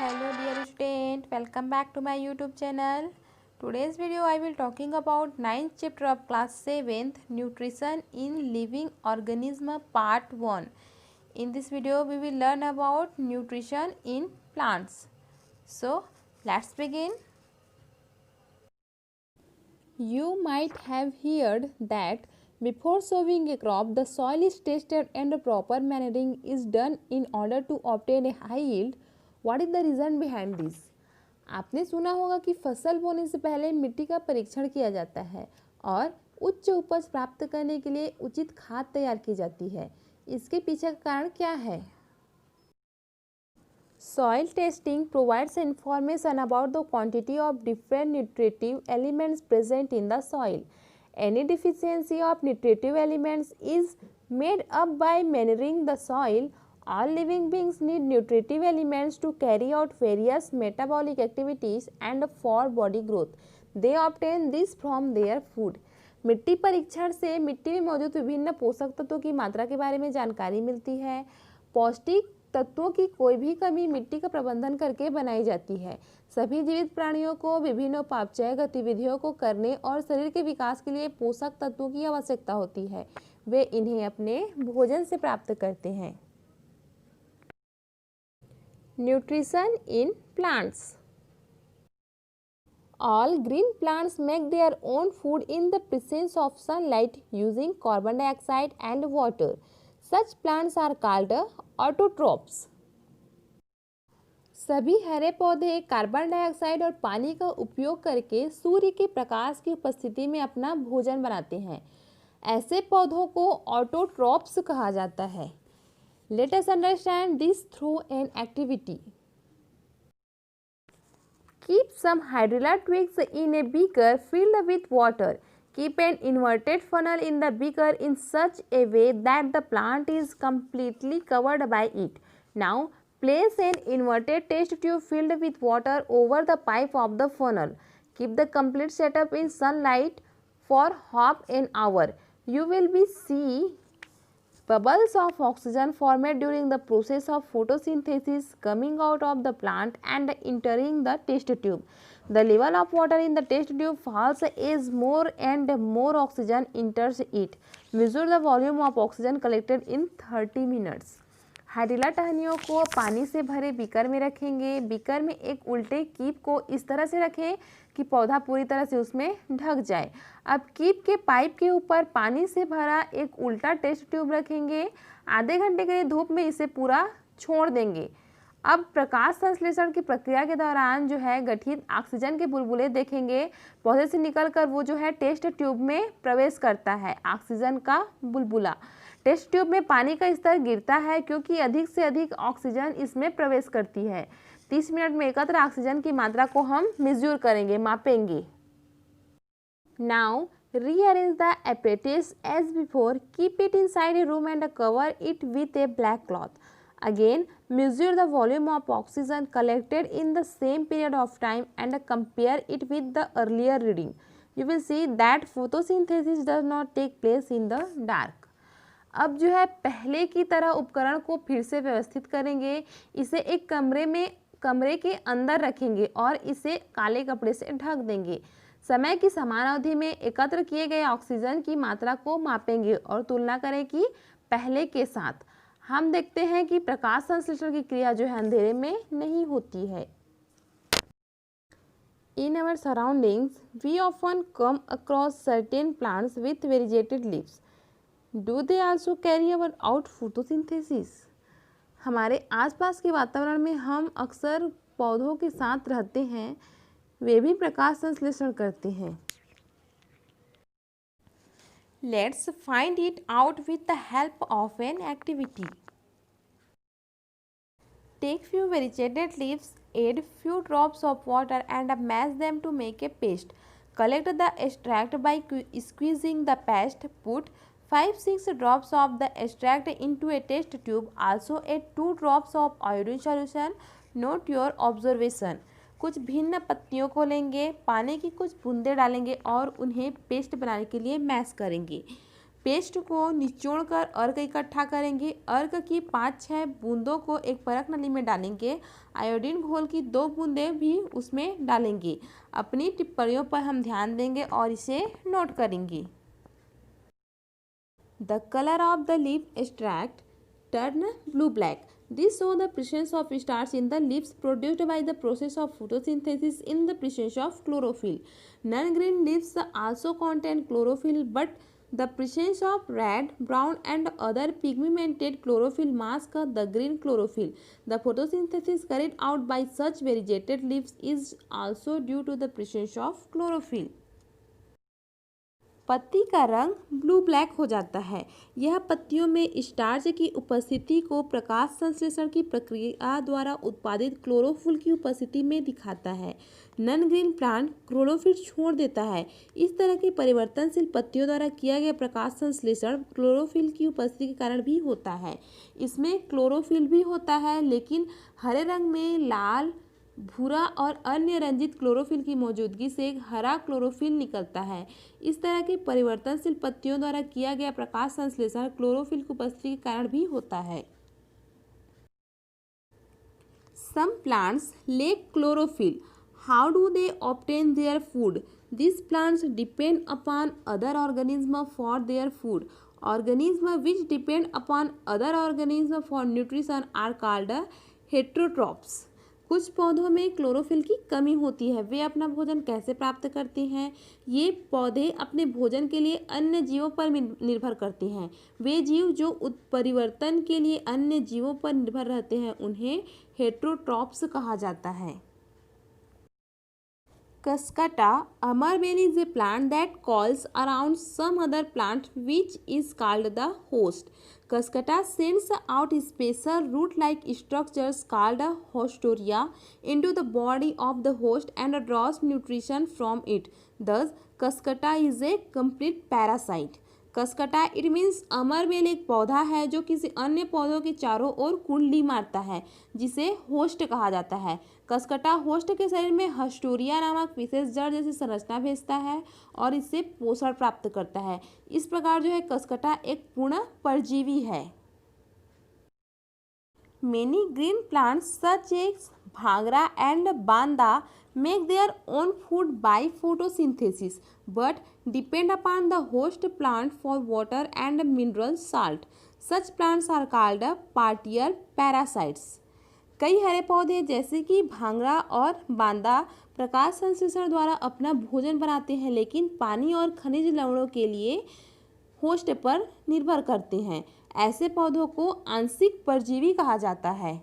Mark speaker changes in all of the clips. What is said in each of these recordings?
Speaker 1: Hello dear student, welcome back to my YouTube channel. Today's video I will talking about 9th chapter of class 7th Nutrition in Living Organism part 1. In this video we will learn about nutrition in plants. So let's begin. You might have heard that before sowing a crop the soil is tested and a proper manuring is done in order to obtain a high yield. What is the reason behind this? आपने सुना होगा कि फसल बोने से पहले मिट्टी का परीक्षण किया जाता है और उच्च उपज प्राप्त करने के लिए उचित खाद तैयार की जाती है। इसके पीछे का कारण क्या है? Soil testing provides information about the quantity of different nutritive elements present in the soil. Any deficiency of nutritive elements is made up by manuring the soil. All living beings need nutritive elements to carry out various metabolic activities and for body growth. They obtain this from their food. मिट्टी परीक्षण से मिट्टी में मौजूद विभिन्न पोषक तत्वों की मात्रा के बारे में जानकारी मिलती है। पौष्टिक तत्वों की कोई भी कमी मिट्टी का प्रबंधन करके बनाई जाती है। सभी जीवित प्राणियों को विभिन्न उपापचय गतिविधियों को करने और शरीर के विकास के लिए पोषक तत्वों की आवश्यकता होती है। वे इन्हें अपने भोजन से प्राप्त करते हैं। Nutrition in plants. All green plants make their own food in the presence of sunlight using carbon dioxide and water. Such plants are called autotrophs. सभी हरे पौधे कार्बन डाइऑक्साइड और पानी का उपयोग करके सूर्य के प्रकाश की उपस्थिति में अपना भोजन बनाते हैं। ऐसे पौधों को ऑटोट्रॉप्स कहा जाता है। Let us understand this through an activity. Keep some hydrilla twigs in a beaker filled with water. Keep an inverted funnel in the beaker in such a way that the plant is completely covered by it. Now, place an inverted test tube filled with water over the pipe of the funnel. Keep the complete setup in sunlight for half an hour. You will see bubbles of oxygen formed during the process of photosynthesis coming out of the plant and entering the test tube. The level of water in the test tube falls as more and more oxygen enters it. Measure the volume of oxygen collected in 30 minutes. Hydrilla टहनियों को पानी से भरे beaker में रखेंगे। Beaker में एक उल्टे कीप को इस तरह से रखें कि पौधा पूरी तरह से उसमें ढक जाए। अब कीप के पाइप के ऊपर पानी से भरा एक उल्टा टेस्ट ट्यूब रखेंगे। आधे घंटे के लिए धूप में इसे पूरा छोड़ देंगे। अब प्रकाश संश्लेषण की प्रक्रिया के दौरान जो है गठित ऑक्सीजन के बुलबुले देखेंगे। पौधे से निकलकर वो जो है टेस्ट ट्यूब में प्रवेश करता है ऑक्सीजन का बुलबुला। टेस्ट ट्यूब में पानी का स्तर गिरता है क्योंकि अधिक से अधिक ऑक्सीजन इसमें प्रवेश करती है। 30 मिनट में एकत्र ऑक्सीजन की मात्रा को हम मेजर करेंगे, मापेंगे। Now rearrange the apparatus as before. Keep it inside a room and cover it with a black cloth. Again, measure the volume of oxygen collected in the same period of time and compare it with the earlier reading. You will see that photosynthesis does not take place in the dark. अब जो है पहले की तरह उपकरण को फिर से व्यवस्थित करेंगे। इसे एक कमरे के अंदर रखेंगे और इसे काले कपड़े से ढक देंगे। समय की समान अवधि में एकत्र किए गए ऑक्सीजन की मात्रा को मापेंगे और तुलना करें कि पहले के साथ। हम देखते हैं कि प्रकाश संश्लेषण की क्रिया जो है अंधेरे में नहीं होती है। In our surroundings, we often come across certain plants with variegated leaves. Do they also carry out photosynthesis? हमारे आसपास के वातावरण में हम अक्सर पौधों के साथ रहते हैं, वे भी प्रकाश संश्लेषण करते हैं। Let's find it out with the help of an activity. Take few variegated leaves, add few drops of water and mash them to make a paste. Collect the extract by squeezing the paste. Put 5-6 drops of the extract into a test tube. Also add 2 drops of iodine solution. Note your observation. कुछ भिन्न पत्तियों को लेंगे, पानी की कुछ बूंदें डालेंगे और उन्हें पेस्ट बनाने के लिए मैश करेंगे। पेस्ट को निचोड़कर अर्क इकट्ठा करेंगे। अर्क की 5-6 बूंदों को एक परख नली में डालेंगे। आयोडीन घोल की 2 बूंदें भी उसमें डालेंगे। अपनी टिप्पणियों पर हम ध्यान देंगे और इसे नोट करेंगे। The color of the leaf extract turn blue-black. This shows the presence of starch in the leaves produced by the process of photosynthesis in the presence of chlorophyll. Non-green leaves also contain chlorophyll, but the presence of red, brown, and other pigmented chlorophyll mask the green chlorophyll. The photosynthesis carried out by such variegated leaves is also due to the presence of chlorophyll. पत्ती का रंग blue black हो जाता है। यह पत्तियों में starch की उपस्थिति को प्रकाश संश्लेषण की प्रक्रिया द्वारा उत्पादित क्लोरोफिल की उपस्थिति में दिखाता है। नॉन ग्रीन प्लांट क्लोरोफिल छोड़ देता है। इस तरह के परिवर्तनशील पत्तियों द्वारा किया गया प्रकाश संश्लेषण क्लोरोफिल की उपस्थिति के कारण भी होता है। इसमें क्लोरोफिल भी होता है, लेकिन हरे रंग में लाल, भूरा और अन्य रंजित क्लोरोफिल की मौजूदगी से एक हरा क्लोरोफिल निकलता है। इस तरह के परिवर्तनशील पत्तियों द्वारा किया गया प्रकाश संश्लेषण क्लोरोफिल की उपस्थिति के कारण भी होता है। Some plants lack chlorophyll. How do they obtain their food? These plants depend upon other organisms for their food. Organisms which depend upon other organisms for nutrition are called heterotrophs. कुछ पौधों में क्लोरोफिल की कमी होती है। वे अपना भोजन कैसे प्राप्त करते हैं? ये पौधे अपने भोजन के लिए अन्य जीवों पर निर्भर करते हैं। वे जीव जो उत्परिवर्तन के लिए अन्य जीवों पर निर्भर रहते हैं उन्हें हेटेरोट्रॉप्स कहा जाता है। Cuscata amarberry is a plant that calls around some other plant which is called the host. Cuscata sends out special root-like structures called hostoria into the body of the host and draws nutrition from it. Thus, Cuscata is a complete parasite. Cuscuta it means अमरबेल एक पौधा है जो किसी अन्य पौधों के चारों ओर कुंडली मारता है, जिसे होस्ट कहा जाता है। कसकटा होस्ट के शरीर में हस्टोरिया नामक विशेष जड़ जैसी संरचना भेजता है और इससे पोषण प्राप्त करता है। इस प्रकार जो है कसकटा एक पूर्ण परजीवी है। Many green plants such as bhangra and banda make their own food by photosynthesis but depend upon the host plant for water and mineral salt. Such plants are called partial parasites. कई हरे पौधे जैसे कि भांगड़ा और बांदा प्रकाश संश्लेषण द्वारा अपना भोजन बनाते हैं, लेकिन पानी और खनिज लवणों के लिए होस्ट पर निर्भर करते हैं। ऐसे पौधों को आंशिक परजीवी कहा जाता है।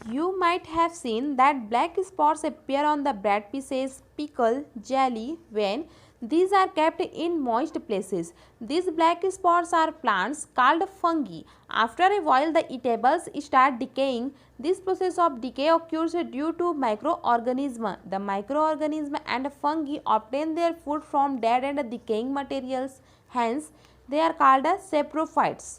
Speaker 1: You might have seen that black spots appear on the bread pieces, pickle, jelly when these are kept in moist places. These black spots are plants called fungi. After a while, the eatables start decaying. This process of decay occurs due to microorganisms. The microorganisms and fungi obtain their food from dead and decaying materials. Hence, they are called saprophytes.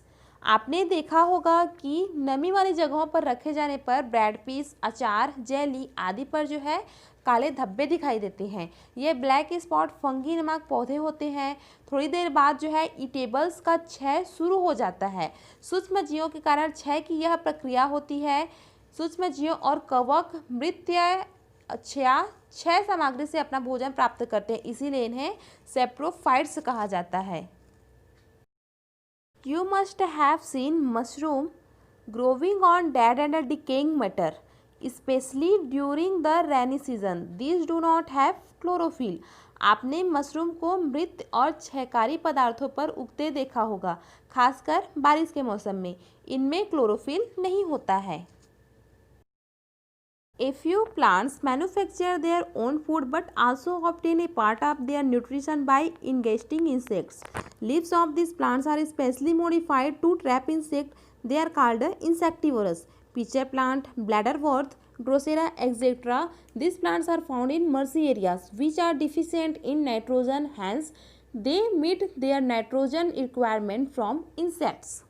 Speaker 1: आपने देखा होगा कि नमी वाली जगहों पर रखे जाने पर ब्रेड पीस, अचार, जेली आदि पर जो है काले धब्बे दिखाई देते हैं। ये ब्लैक स्पॉट फंगी नामक पौधे होते हैं। थोड़ी देर बाद जो है ईटेबल्स का क्षय शुरू हो जाता है। सूक्ष्म जीवों के कारण क्षय की यह प्रक्रिया होती है। सूक्ष्म जीव और कवक मृत्य क्षय सामग्री से अपना भोजन प्राप्त करते हैं, इसीलिए इन्हें सेप्रोफाइट्स कहा जाता है। You must have seen mushroom growing on dead and decaying matter, especially during the rainy season. These do not have chlorophyll. आपने मशरूम को मृत और क्षयकारी पदार्थों पर उगते देखा होगा, खासकर बारिश के मौसम में। इनमें क्लोरोफिल नहीं होता है। A few plants manufacture their own food but also obtain a part of their nutrition by ingesting insects. Leaves of these plants are specially modified to trap insects. They are called insectivorous. Pitcher plant, bladderwort, Drosera, etc. These plants are found in marshy areas which are deficient in nitrogen. Hence, they meet their nitrogen requirement from insects.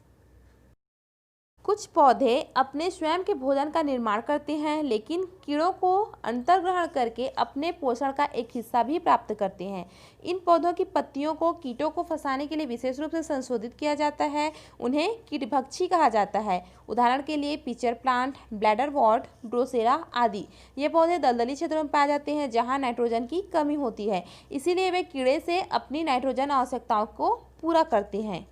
Speaker 1: कुछ पौधे अपने स्वयं के भोजन का निर्माण करते हैं, लेकिन कीड़ों को अंतर्ग्रहण करके अपने पोषण का एक हिस्सा भी प्राप्त करते हैं। इन पौधों की पत्तियों को कीटों को फंसाने के लिए विशेष रूप से संशोधित किया जाता है। उन्हें कीटभक्षी कहा जाता है। उदाहरण के लिए पिचर प्लांट, ब्लैडरवॉर्ट, ड्रोसेरा आदि। ये पौधे दलदली क्षेत्रों में पाए जाते हैं जहाँ नाइट्रोजन की कमी होती है, इसीलिए वे कीड़े से अपनी नाइट्रोजन आवश्यकताओं को पूरा करते हैं।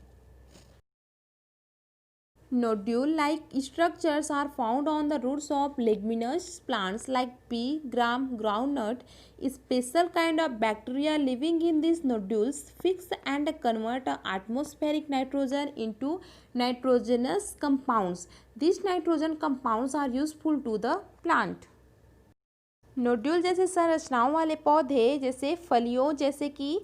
Speaker 1: Nodule-like structures are found on the roots of leguminous plants like pea, gram, groundnut. Special kind of bacteria living in these nodules fix and convert atmospheric nitrogen into nitrogenous compounds. These nitrogen compounds are useful to the plant. Nodule जैसे संरचनाओं वाले पौधे जैसे फलियों जैसे कि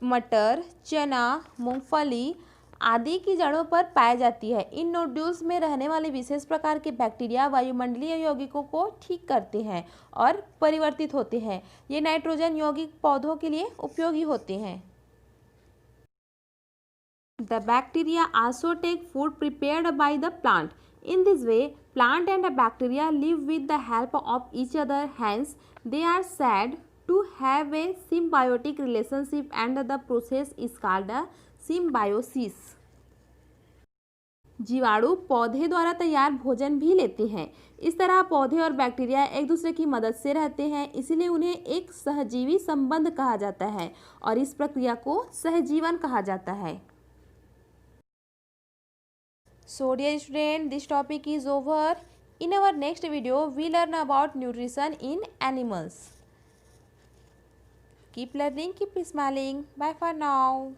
Speaker 1: मटर, चना, मूंगफली आदि की जड़ों पर पाई जाती है। इन नोड्यूल्स में रहने वाले विशेष प्रकार के बैक्टीरिया वायुमंडलीय यौगिकों को ठीक करते हैं और परिवर्तित होते हैं। ये नाइट्रोजन यौगिक पौधों के लिए उपयोगी होते हैं। The bacteria also take food prepared by the plant. In this way, plant and bacteria live with the help of each other. Hence, they are said to have a symbiotic relationship, and the process is called a symbiosis. जीवाणु पौधे द्वारा तैयार भोजन भी लेते हैं। इस तरह पौधे और बैक्टीरिया एक दूसरे की मदद से रहते हैं, इसीलिए उन्हें एक सहजीवी संबंध कहा जाता है और इस प्रक्रिया को सहजीवन कहा जाता है। So dear student, this topic is over. In our next video, we learn about nutrition in animals. Keep learning, keep smiling. Bye for now.